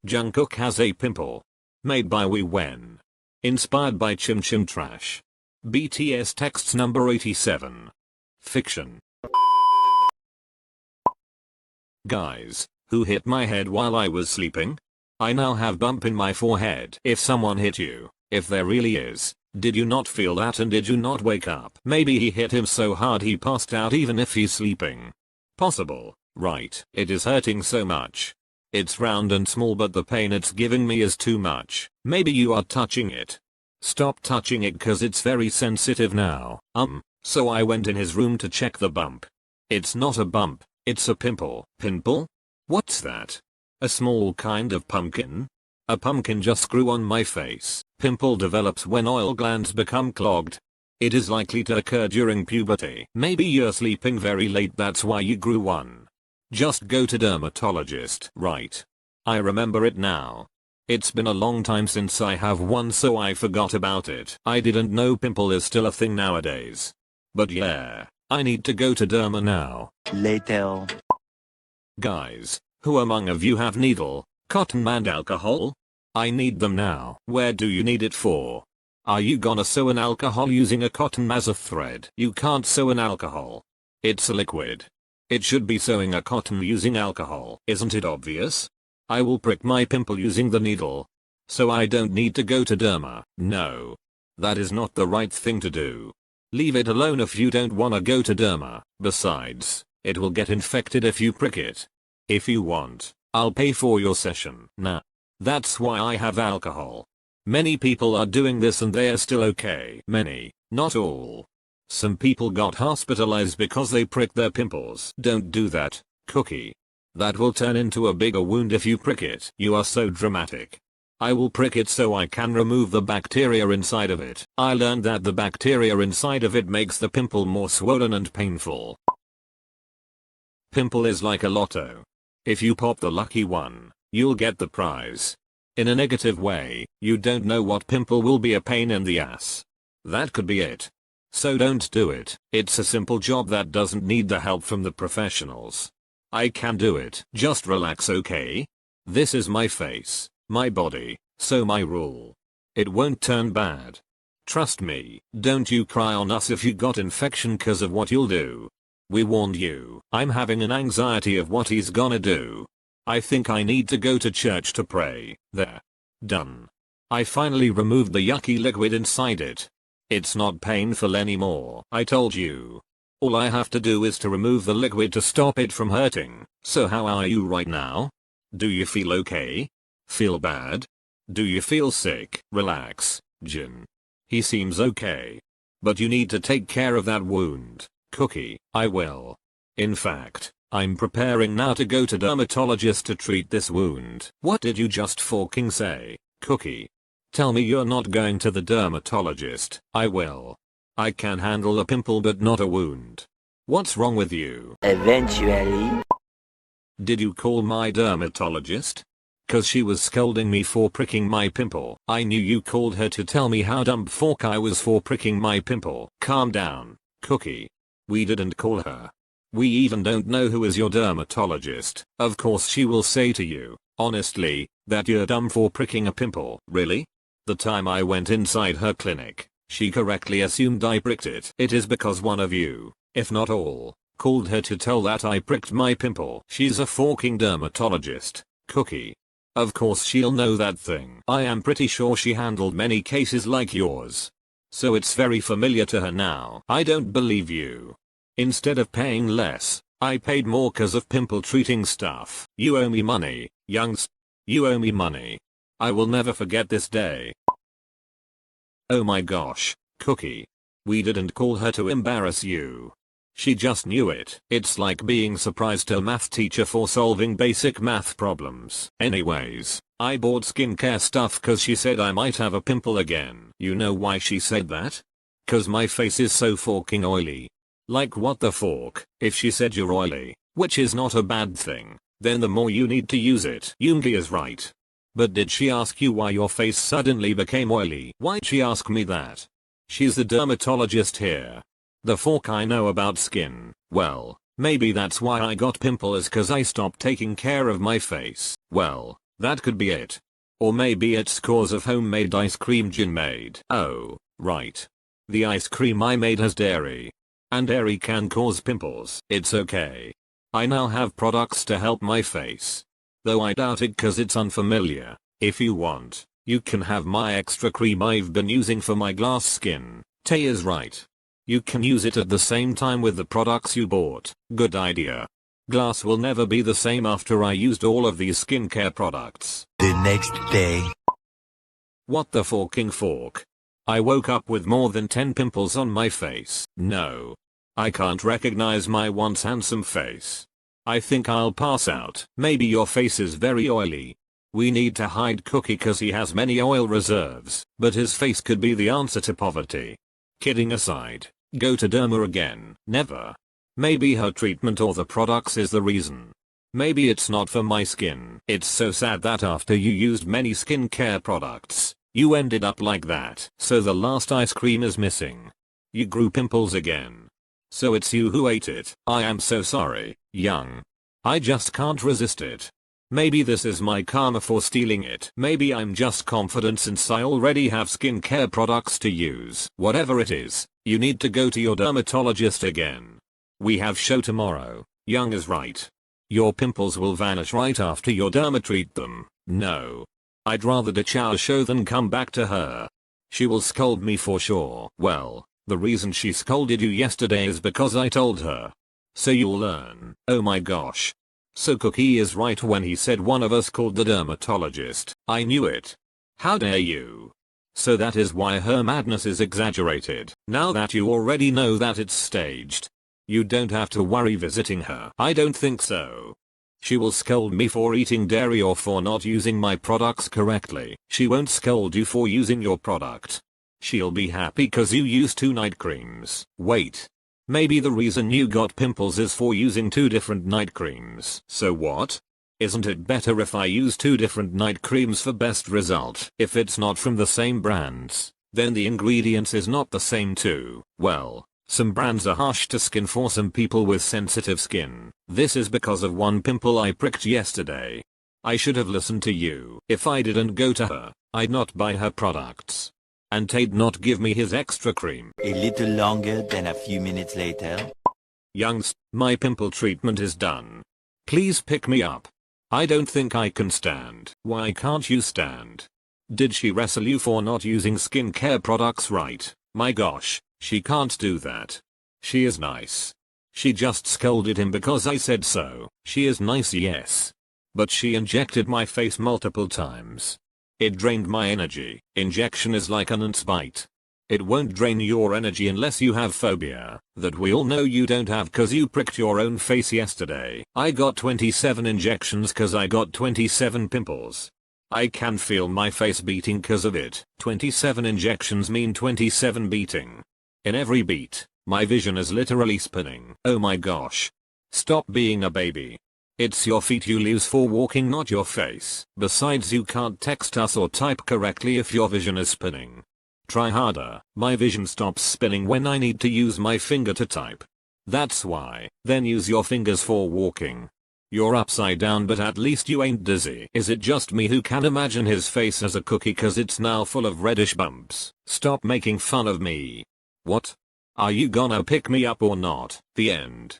Jungkook has a pimple. Made by We Wen. Inspired by Chim Chim Trash. BTS texts number 87. Fiction. Guys, who hit my head while I was sleeping? I now have bump in my forehead. If someone hit you, if there really is, did you not feel that and did you not wake up? Maybe he hit him so hard he passed out even if he's sleeping. Possible, right? It is hurting so much. It's round and small but the pain it's giving me is too much. Maybe you are touching it. Stop touching it cause it's very sensitive now. So I went in his room to check the bump. It's not a bump, it's a pimple. Pimple? What's that? A small kind of pumpkin? A pumpkin just grew on my face. Pimple develops when oil glands become clogged. It is likely to occur during puberty. Maybe you're sleeping very late, that's why you grew one. Just go to dermatologist. Right. I remember it now. It's been a long time since I have one so I forgot about it. I didn't know pimple is still a thing nowadays. But yeah, I need to go to derma now. Later. Guys, who among of you have needle, cotton and alcohol? I need them now. Where do you need it for? Are you gonna sew an alcohol using a cotton as a thread? You can't sew an alcohol. It's a liquid. It should be sewing a cotton using alcohol. Isn't it obvious? I will prick my pimple using the needle. So I don't need to go to derma. No. That is not the right thing to do. Leave it alone if you don't wanna go to derma. Besides, it will get infected if you prick it. If you want, I'll pay for your session. Nah. That's why I have alcohol. Many people are doing this and they are still okay. Many, not all. Some people got hospitalized because they pricked their pimples. Don't do that, Cookie. That will turn into a bigger wound if you prick it. You are so dramatic. I will prick it so I can remove the bacteria inside of it. I learned that the bacteria inside of it makes the pimple more swollen and painful. Pimple is like a lotto. If you pop the lucky one, you'll get the prize. In a negative way, you don't know what pimple will be a pain in the ass. That could be it. So don't do it. It's a simple job that doesn't need the help from the professionals. I can do it. Just relax, okay? This is my face, my body, so my rule. It won't turn bad. Trust me. Don't you cry on us if you got infection cause of what you'll do. We warned you. I'm having an anxiety of what he's gonna do. I think I need to go to church to pray. There. Done. I finally removed the yucky liquid inside it. It's not painful anymore. I told you. All I have to do is to remove the liquid to stop it from hurting. So how are you right now? Do you feel okay? Feel bad? Do you feel sick? Relax, Jin. He seems okay. But you need to take care of that wound, Cookie. I will. In fact, I'm preparing now to go to dermatologist to treat this wound. What did you just fucking say, Cookie? Tell me you're not going to the dermatologist. I will. I can handle a pimple but not a wound. What's wrong with you? Eventually. Did you call my dermatologist? Cause she was scolding me for pricking my pimple. I knew you called her to tell me how dumb fork I was for pricking my pimple. Calm down, Cookie. We didn't call her. We even don't know who is your dermatologist. Of course she will say to you, honestly, that you're dumb for pricking a pimple. Really? The time I went inside her clinic, she correctly assumed I pricked it. It is because one of you, if not all, called her to tell that I pricked my pimple. She's a forking dermatologist, Cookie. Of course she'll know that thing. I am pretty sure she handled many cases like yours. So it's very familiar to her now. I don't believe you. Instead of paying less, I paid more cause of pimple treating stuff. You owe me money, youngs. You owe me money. I will never forget this day. Oh my gosh, Cookie. We didn't call her to embarrass you. She just knew it. It's like being surprised to a math teacher for solving basic math problems. Anyways, I bought skincare stuff cause she said I might have a pimple again. You know why she said that? Cause my face is so fucking oily. Like what the fork? If she said you're oily, which is not a bad thing, then the more you need to use it. Yoongi is right. But did she ask you why your face suddenly became oily? Why'd she ask me that? She's the dermatologist here. The fork I know about skin. Well, maybe that's why I got pimples cause I stopped taking care of my face. Well, That could be it. Or maybe it's cause of homemade ice cream Jin made. Oh, right. The ice cream I made has dairy. And dairy can cause pimples. It's okay. I now have products to help my face. Though I doubt it cause it's unfamiliar. If you want, you can have my extra cream I've been using for my glass skin. Tay is right. You can use it at the same time with the products you bought. Good idea. Glass will never be the same after I used all of these skincare products. The next day. What the forking fork? I woke up with more than 10 pimples on my face. No. I can't recognize my once handsome face. I think I'll pass out. Maybe your face is very oily. We need to hide Cookie cause he has many oil reserves, but his face could be the answer to poverty. Kidding aside, go to Derma again. Never. Maybe her treatment or the products is the reason. Maybe it's not for my skin. It's so sad that after you used many skincare products, you ended up like that. So the last ice cream is missing. You grew pimples again. So it's you who ate it. I am so sorry, Young. I just can't resist it. Maybe this is my karma for stealing it. Maybe I'm just confident since I already have skincare products to use. Whatever it is, you need to go to your dermatologist again. We have show tomorrow. Young is right. Your pimples will vanish right after your derma treat them. No. I'd rather ditch our show than come back to her. She will scold me for sure. Well, the reason she scolded you yesterday is because I told her. So you'll learn. Oh my gosh. So Cookie is right when he said one of us called the dermatologist. I knew it. How dare you? So that is why her madness is exaggerated. Now that you already know that it's staged, you don't have to worry visiting her. I don't think so. She will scold me for eating dairy or for not using my products correctly. She won't scold you for using your product. She'll be happy cause you use 2 night creams. Wait. Maybe the reason you got pimples is for using 2 different night creams. So what? Isn't it better if I use 2 different night creams for best result? If it's not from the same brands, then the ingredients is not the same too. Well, some brands are harsh to skin for some people with sensitive skin. This is because of one pimple I pricked yesterday. I should have listened to you. If I didn't go to her, I'd not buy her products. And Tate'd not give me his extra cream. A little longer than a few minutes later. Youngs, my pimple treatment is done. Please pick me up. I don't think I can stand. Why can't you stand? Did she wrestle you for not using skincare products right? My gosh, she can't do that. She is nice. She just scolded him because I said so. She is nice, yes. But she injected my face multiple times. It drained my energy. Injection is like an ant bite. It won't drain your energy unless you have phobia, that we all know you don't have cause you pricked your own face yesterday. I got 27 injections cause I got 27 pimples. I can feel my face beating cause of it. 27 injections mean 27 beating. In every beat, my vision is literally spinning. Oh my gosh. Stop being a baby. It's your feet you lose for walking, not your face. Besides, you can't text us or type correctly if your vision is spinning. Try harder. My vision stops spinning when I need to use my finger to type. That's why. Then use your fingers for walking. You're upside down, but at least you ain't dizzy. Is it just me who can imagine his face as a cookie cause it's now full of reddish bumps? Stop making fun of me. What? Are you gonna pick me up or not? The end.